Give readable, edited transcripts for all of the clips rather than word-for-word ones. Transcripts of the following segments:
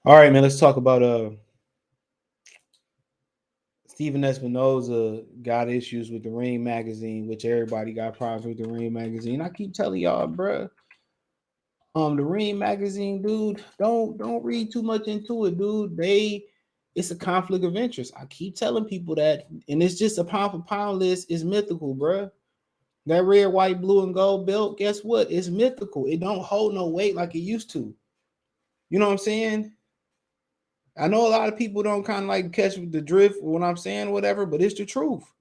All right, man. Let's talk about Stephen Espinoza got issues with the Ring magazine, which everybody got problems with the Ring magazine. I keep telling y'all, bruh, the Ring magazine, dude, don't read too much into it, dude. It's a conflict of interest. I keep telling people that, and it's just a pound for pound list is mythical, bruh. That red, white, blue, and gold belt, guess what? It's mythical. It don't hold no weight like it used to. You know what I'm saying? I know a lot of people don't kind of like catch the drift when I'm saying whatever, but it's the truth.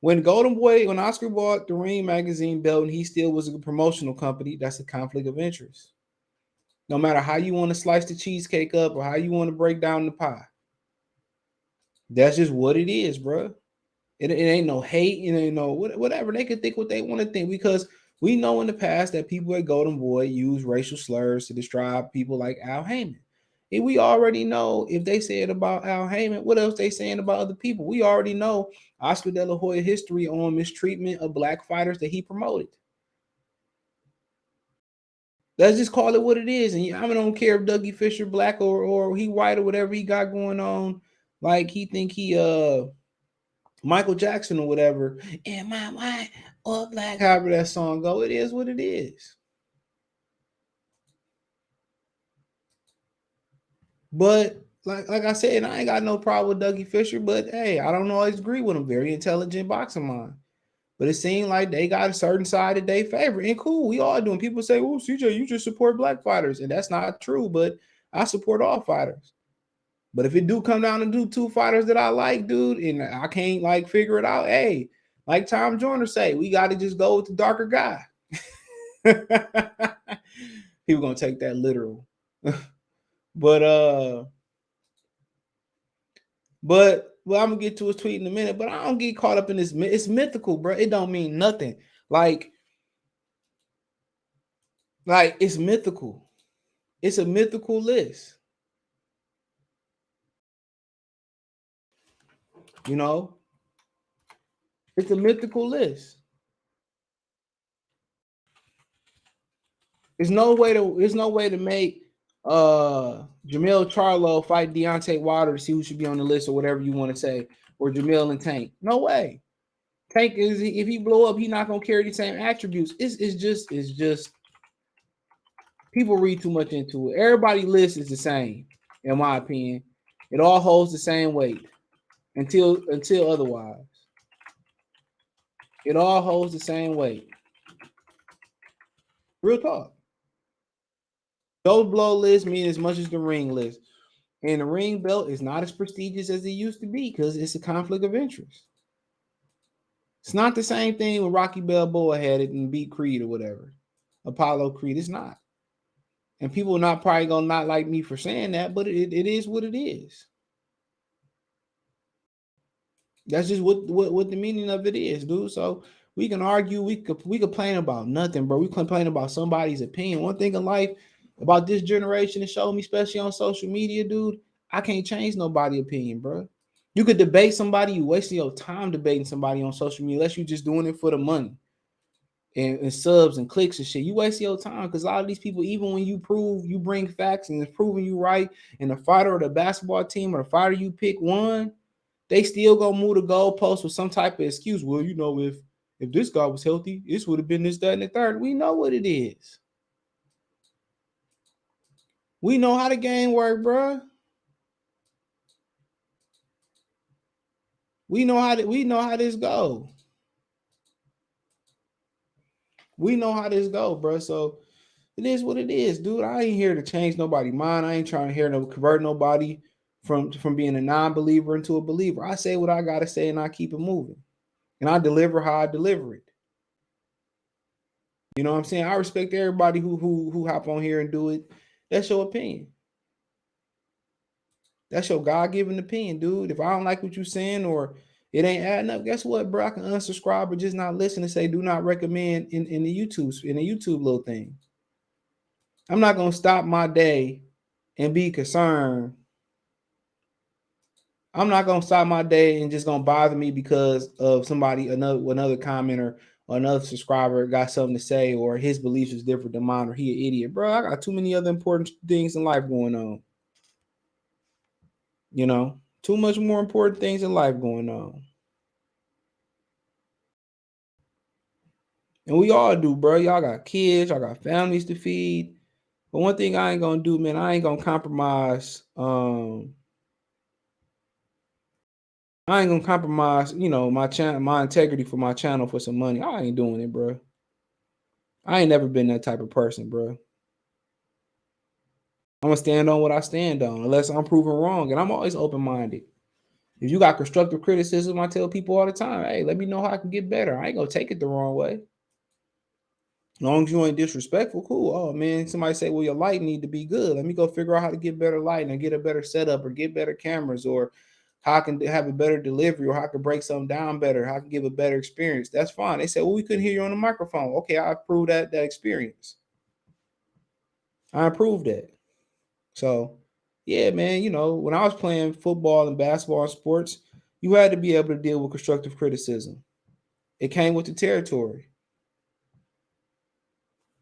When Oscar bought the Ring magazine belt and he still was a promotional company, that's a conflict of interest. No matter how you want to slice the cheesecake up or how you want to break down the pie, that's just what it is, bro. It ain't no hate, it ain't no whatever. They can think what they want to think because we know in the past that people at Golden Boy use racial slurs to describe people like Al Heyman. And we already know if they say it about Al Heyman, what else they saying about other people? We already know Oscar De La Hoya history on mistreatment of black fighters that he promoted. Let's just call it what it is. And I don't care if Dougie Fisher black or he white or whatever he got going on. Like he think he Michael Jackson or whatever. Am I white or black? However that song go, it is what it is. But like I said, I ain't got no problem with Dougie Fisher. But hey, I don't always agree with him. Very intelligent boxing mind. But it seemed like they got a certain side that they favor. And cool, we all doing. People say, "Oh, CJ, you just support black fighters," and that's not true. But I support all fighters. But if it do come down to do two fighters that I like, dude, and I can't like figure it out, hey, like Tom Joyner say, we got to just go with the darker guy. People gonna take that literal. but well, I'm gonna get to his tweet in a minute. But I don't get caught up in this. It's mythical, bro. It don't mean nothing. Like it's mythical. It's a mythical list. You know, it's a mythical list. There's no way to make Jermell Charlo fight Deontay Wilder to see who should be on the list or whatever you want to say, or Jermell and Tank. No way. Tank is if he blow up, he's not gonna carry the same attributes. It's just people read too much into it. Everybody list is the same, in my opinion. It all holds the same weight until otherwise. It all holds the same weight. Real talk. Those blow lists mean as much as the ring list. And the ring belt is not as prestigious as it used to be because it's a conflict of interest. It's not the same thing when Rocky Balboa had it and beat Creed or whatever. Apollo Creed. It's not. And people are not probably gonna not like me for saying that, but it is what it is. That's just what the meaning of it is, dude. So we can argue, we complain about nothing, bro. We complain about somebody's opinion. One thing in life about this generation that showed me, especially on social media, dude, I can't change nobody's opinion, bro. You could debate somebody, you wasting your time debating somebody on social media, unless you're just doing it for the money and subs and clicks and shit. You waste your time because a lot of these people, even when you bring facts and it's proving you right, and the fighter or the basketball team or the fighter you pick won, they still gonna move the goalpost with some type of excuse. Well, if this guy was healthy, this would have been this, that, and the third. We know what it is. We know how the game work, bro. We know how this go. We know how this go, bro. So it is what it is, dude. I ain't here to change nobody's mind. I ain't trying to convert nobody from being a non-believer into a believer. I say what I gotta say and I keep it moving. And I deliver how I deliver it. You know what I'm saying? I respect everybody who hop on here and do it. That's your opinion. That's your God-given opinion, dude. If I don't like what you're saying or it ain't adding up, guess what, bro? I can unsubscribe or just not listen and say do not recommend in the YouTube little thing. I'm not gonna stop my day and be concerned. I'm not gonna stop my day and just gonna bother me because of another commenter or another subscriber got something to say or his beliefs is different than mine or he an idiot, bro. I got too many other important things in life going on. You know, too much more important things in life going on. And we all do, bro. Y'all got kids, y'all got families to feed. But one thing I ain't gonna do, man, I ain't gonna compromise. I ain't gonna compromise, my channel, my integrity for my channel for some money. I ain't doing it, bro. I ain't never been that type of person, bro. I'm gonna stand on what I stand on, unless I'm proven wrong. And I'm always open minded. If you got constructive criticism, I tell people all the time, hey, let me know how I can get better. I ain't gonna take it the wrong way. As long as you ain't disrespectful, cool. Oh man, somebody say, well, your light need to be good. Let me go figure out how to get better lighting and get a better setup or get better cameras or how I can have a better delivery or how I can break something down better, how I can give a better experience. That's fine. They said, well, we couldn't hear you on the microphone. Okay, I approved that experience. I improved that. So yeah, man, when I was playing football and basketball and sports, you had to be able to deal with constructive criticism. It came with the territory.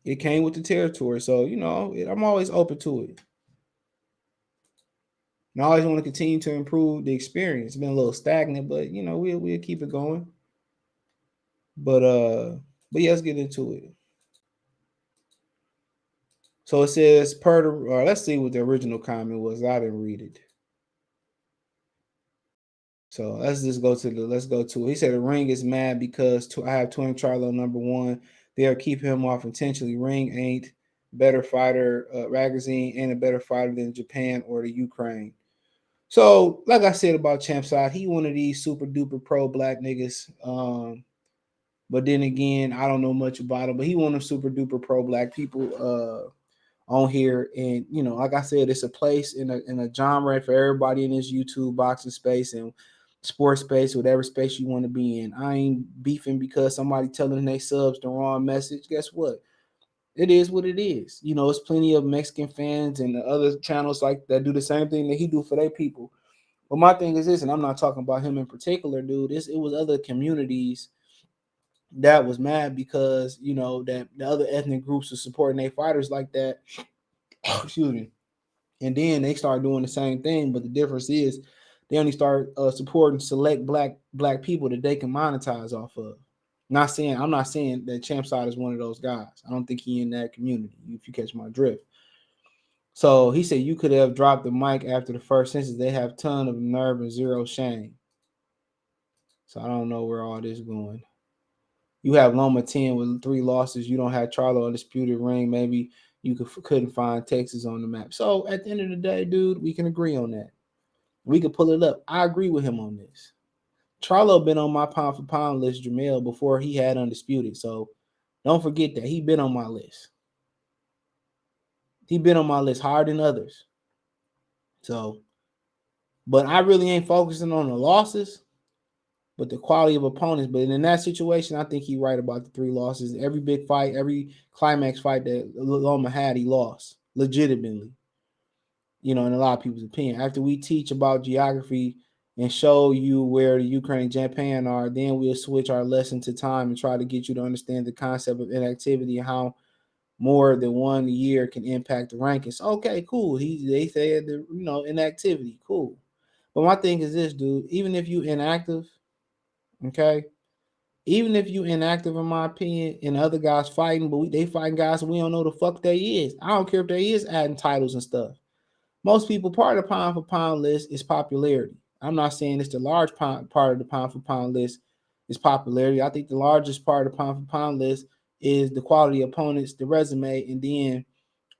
It came with the territory. So, I'm always open to it. And I always want to continue to improve the experience. It's been a little stagnant, but we'll keep it going. But yeah, let's get into it. So it says let's see what the original comment was. I didn't read it. So let's go to it. He said the Ring is mad because I have Twin Charlo #1. They'll keep him off intentionally. Ring ain't better fighter, magazine ain't a better fighter than Japan or the Ukraine. So, like I said about Champ Side, he one of these super duper pro black niggas. But then again, I don't know much about him, but he one of them super duper pro black people on here. And like I said, it's a place in a genre for everybody in this YouTube boxing space and sports space, whatever space you want to be in. I ain't beefing because somebody telling they subs the wrong message. Guess what? It is what it is. It's plenty of Mexican fans and the other channels like that do the same thing that he do for their people. But my thing is this, and I'm not talking about him in particular, dude. It was other communities that was mad because that the other ethnic groups are supporting their fighters like that. Excuse me. And then they start doing the same thing, but the difference is they only start supporting select black people that they can monetize off of. I'm not saying that Champ Side is one of those guys. I don't think he in that community. If you catch my drift. So he said you could have dropped the mic after the first sentence. They have ton of nerve and zero shame. So I don't know where all this going. You have Loma 10 with 3 losses. You don't have Charlo undisputed ring. Maybe you couldn't find Texas on the map. So at the end of the day, dude, we can agree on that. We could pull it up. I agree with him on this. Charlo been on my pound for pound list, Jermell, before he had undisputed. So don't forget that he been on my list. He been on my list higher than others. So, but I really ain't focusing on the losses, but the quality of opponents. But in that situation, I think he's right about the 3 losses. Every big fight, every climax fight that Loma had, he lost legitimately. In a lot of people's opinion. After we teach about geography and show you where the Ukraine and Japan are, then we'll switch our lesson to time and try to get you to understand the concept of inactivity and how more than 1 year can impact the rankings. Okay, cool. They said inactivity, cool. But my thing is this, dude. Even if you inactive, okay, even if you inactive, in my opinion, and other guys fighting, but they fighting guys we don't know the fuck they is. I don't care if they is adding titles and stuff. Most people, part of the pound for pound list is popularity. I'm not saying it's the large part of the pound for pound list is popularity. I think the largest part of the pound for pound list is the quality of opponents, the resume, and then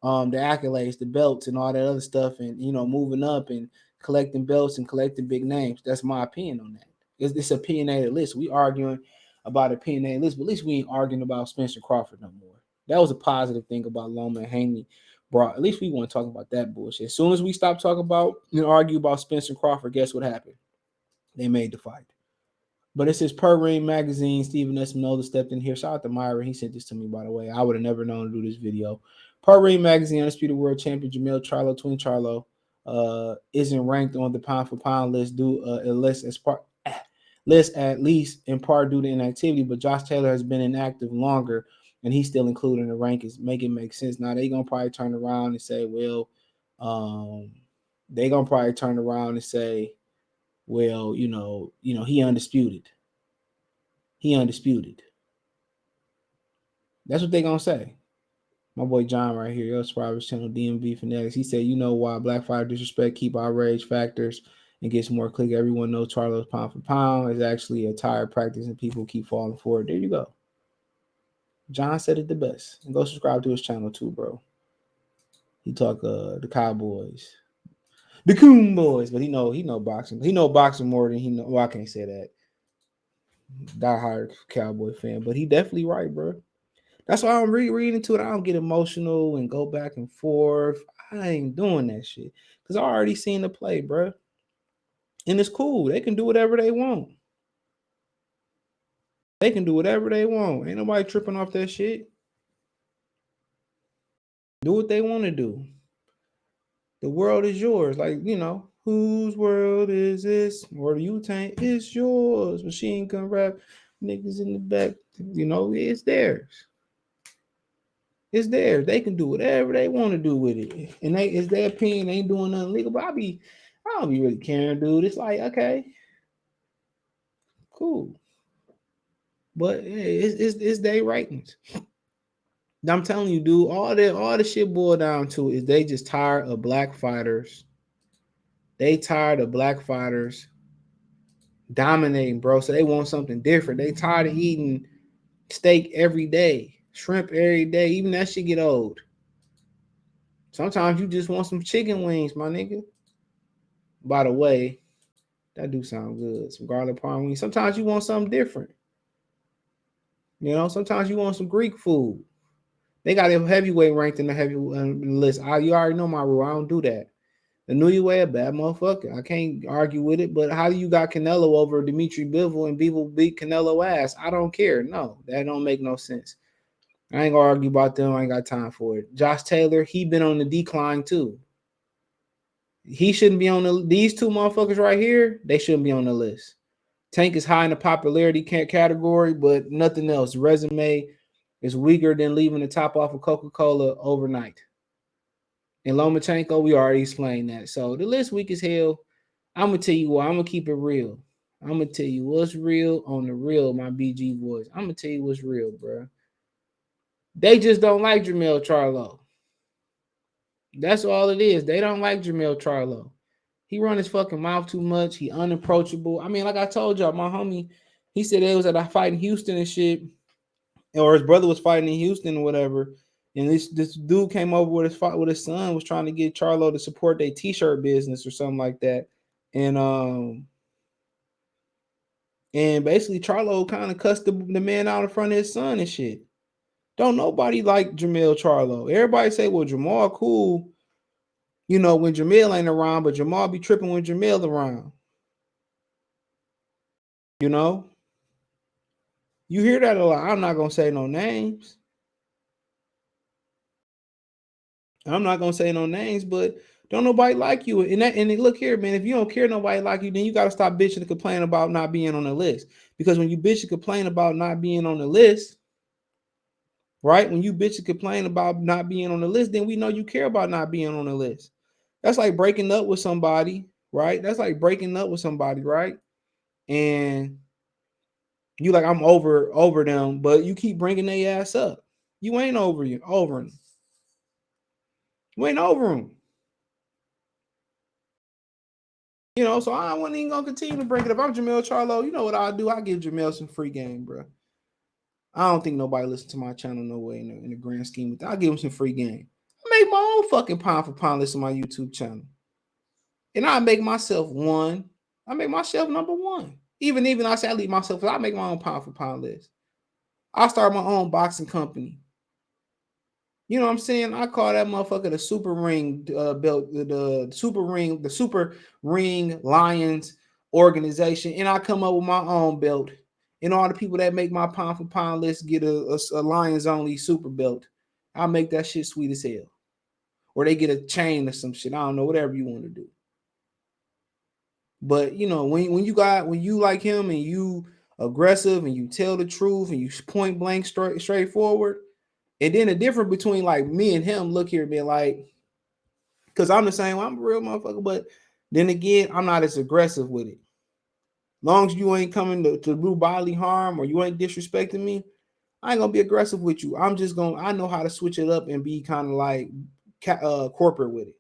the accolades, the belts, and all that other stuff, and moving up and collecting belts and collecting big names. That's my opinion on that. It's opinionated list. We arguing about opinionated list, but at least we ain't arguing about Spencer Crawford no more. That was a positive thing about Loma and Haney brought. At least we want to talk about that bullshit. As soon as we stop talking about and argue about Spencer Crawford, guess what happened? They made the fight. But it says per Ring Magazine, Stephen Espinoza stepped in here. Shout out to Myra. He sent this to me, by the way. I would have never known to do this video. Per Ring Magazine, Undisputed World Champion Jermell Charlo, Twin Charlo, isn't ranked on the pound for pound list list at least in part due to inactivity. But Josh Taylor has been inactive longer, and he's still included in the rankings. Make it make sense. Now they gonna probably turn around and say, well, they gonna probably turn around and say, well, he undisputed. He undisputed. That's what they gonna say. My boy John right here, your subscribers channel DMV Fanatics. He said, you know why Black Fire disrespect keep outrage factors and gets more click. Everyone knows Charlo's pound for pound is actually a tired practice and people keep falling for it. There you go. John said it the best. And go subscribe to his channel too, bro. He talk the Cowboys. The Coon Boys, but he know boxing. He know boxing more than he know. Well, I can't say that. Die-hard Cowboy fan, but he definitely right, bro. That's why I'm reading into it. I don't get emotional and go back and forth. I ain't doing that shit because I already seen the play, bro. And it's cool. They can do whatever they want. They can do whatever they want. Ain't nobody tripping off that shit. Do what they want to do. The world is yours. Like, whose world is this? Or you tank, it's yours. Machine gun rap, niggas in the back. It's theirs. It's theirs. They can do whatever they want to do with it. And it's their opinion. They ain't doing nothing legal. But I don't be really caring, dude. It's like, okay, cool. But it's their ratings. I'm telling you, dude, all the shit boiled down to is they just tired of black fighters. They tired of black fighters dominating, bro. So they want something different. They tired of eating steak every day, shrimp every day. Even that shit get old. Sometimes you just want some chicken wings, my nigga. By the way, that do sound good. Some garlic parm wings. Sometimes you want something different. Sometimes you want some Greek food. They got a heavyweight ranked in the heavyweight list. You already know my rule. I don't do that. The New Way a bad motherfucker. I can't argue with it. But how do you got Canelo over Dimitri Bivol and Bivol beat Canelo ass? I don't care. No, that don't make no sense. I ain't gonna argue about them. I ain't got time for it. Josh Taylor, he been on the decline too. He shouldn't be on these two motherfuckers right here. They shouldn't be on the list. Tank is high in the popularity category, but nothing else. Resume is weaker than leaving the top off of Coca-Cola overnight. And Lomachenko, we already explained that. So the list weak as hell. I'm gonna tell you what. I'm gonna keep it real. I'm gonna tell you what's real on the real, my BG boys. I'm gonna tell you what's real, bro. They just don't like Jermell Charlo. That's all it is. They don't like Jermell Charlo. He run his fucking mouth too much. He unapproachable. I mean, like I told y'all, my homie, he said they was at a fight in Houston and shit, or his brother was fighting in Houston or whatever. And this dude came over with his son, was trying to get Charlo to support their t-shirt business or something like that. And basically Charlo kind of cussed the man out in front of his son and shit. Don't nobody like Jermell Charlo. Everybody say, well, Jamal cool, when Jermell ain't around, but Jamal be tripping when Jermell around. You hear that a lot. I'm not gonna say no names. I'm not gonna say no names, but don't nobody like you. And look here, man. If you don't care nobody like you, then you gotta stop bitching and complaining about not being on the list. Because when you bitch and complain about not being on the list, right? When you bitch and complain about not being on the list, then we know you care about not being on the list. That's like breaking up with somebody, right? That's like breaking up with somebody, right? And you like, I'm over them, but you keep bringing their ass up. You ain't over them. You ain't over them. So I wasn't even gonna continue to bring it up. I'm Jermell Charlo. You know what I'll do? I'll give Jermell some free game, bro. I don't think nobody listen to my channel no way in the grand scheme. I'll give him some free game. I make my own fucking pound for pound list on my YouTube channel. And I make myself one. I make myself number one. Even I say I leave myself, I make my own pound for pound list. I start my own boxing company. You know what I'm saying? I call that motherfucker the Super Ring belt, the Super Ring Lions organization, and I come up with my own belt. And all the people that make my pound for pound list get a Lions only super belt. I'll make that shit sweet as hell, or they get a chain or some shit. I don't know, whatever you want to do. But when you like him and you aggressive and you tell the truth and you point blank straightforward. And then the difference between like me and him, look here, being like, Cause I'm the same. I'm a real motherfucker, but then again, I'm not as aggressive with it. Long as you ain't coming to do bodily harm or you ain't disrespecting me, I ain't gonna be aggressive with you. I'm just gonna. I know how to switch it up and be kind of like corporate with it.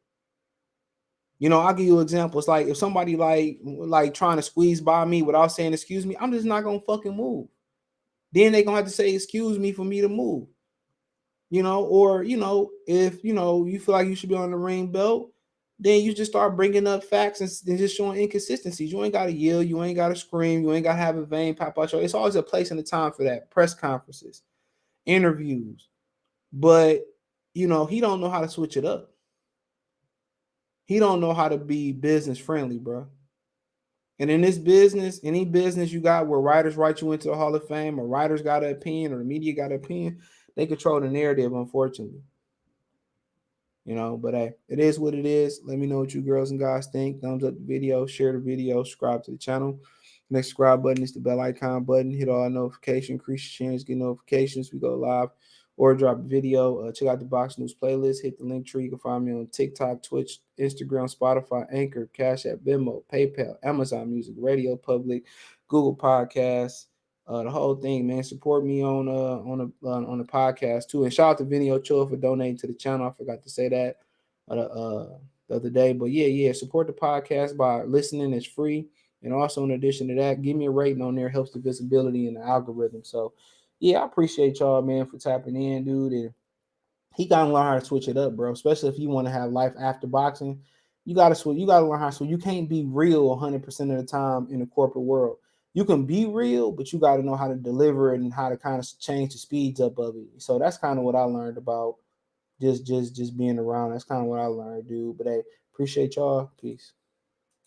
You know, I'll give you examples. Like if somebody like trying to squeeze by me without saying excuse me, I'm just not gonna fucking move. Then they gonna have to say excuse me for me to move. You know, or if you feel like you should be on the ring belt, then you just start bringing up facts and just showing inconsistencies. You ain't gotta yell, you ain't gotta scream, you ain't gotta have a vein pop out your. It's always a place and a time for that. Press conferences, interviews, but he don't know how to switch it up. He don't know how to be business friendly, bro. And in this business, any business you got where writers write you into the Hall of Fame, or writers got an opinion, or the media got an opinion, they control the narrative, unfortunately. But hey, it is what it is. Let me know what you girls and guys think. Thumbs up the video, share the video, subscribe to the channel. Next subscribe button is the bell icon button. Hit all notifications, increase your chance, get notifications. We go live or drop a video. Check out the Box News playlist. Hit the link tree. You can find me on TikTok, Twitch, Instagram, Spotify, Anchor, Cash App, Venmo, PayPal, Amazon Music, Radio Public, Google Podcasts. The whole thing, man. Support me on the podcast too, and shout out to Vinny Ochoa for donating to the channel. I forgot to say that the other day, but yeah, support the podcast by listening. It's free, and also in addition to that, give me a rating on there. Helps the visibility and the algorithm. So yeah, I appreciate y'all, man, for tapping in, dude. And he gotta learn how to switch it up, bro. Especially if you want to have life after boxing, you gotta switch. You gotta learn how to switch. You can't be real 100% of the time in the corporate world. You can be real, but you got to know how to deliver it and how to kind of change the speeds up of it. So that's kind of what I learned about just being around. That's kind of what I learned, dude. But hey, appreciate y'all. Peace.